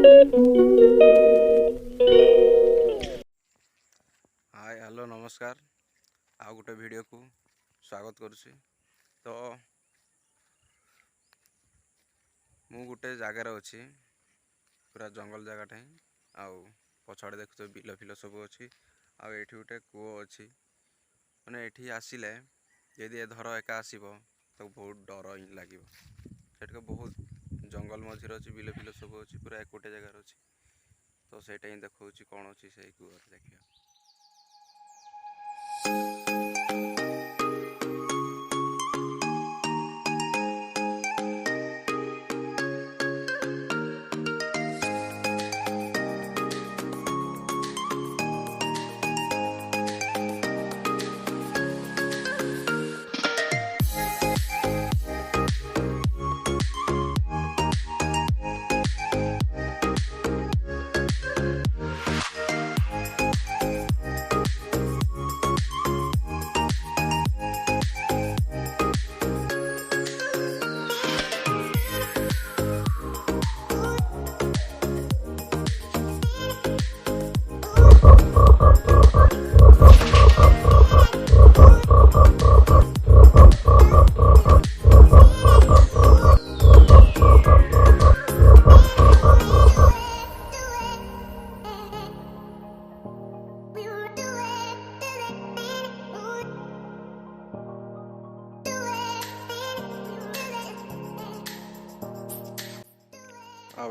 Hi hello नमस्कार आ गोटे video को स्वागत करुच्ची। तो मु गोटे जगार अच्छी पूरा जंगल जगह आउ पछाड़े देखु बिल फिल सब अच्छी आउ एठी गोटे कूओ अच्छी मैंने एठी आसिले यदि धर एका आसब तो बहुत डर ही लगे। सेठ बहुत जंगल मझे अच्छी बिल फिल सब अच्छी पूरा एकोटे जगार अच्छी। तो सेटा ही देखा कौन अच्छी से कूअर देखिए।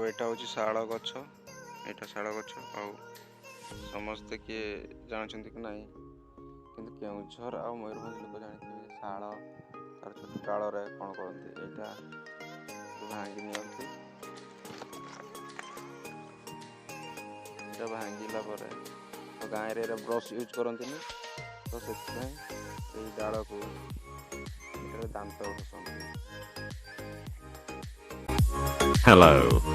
आटा हूँ शाल गछ, यहाँ शाल गछ समस्ते किए जानते कि नहीं कि केउझर आ मयूरभंज लोक जानते शाल तार छोट डाल कौन करते यहाँ भांगी नि भांगला तो गाँव रे ब्रश यूज करते तो से डाल को दांत घसंती। Hello.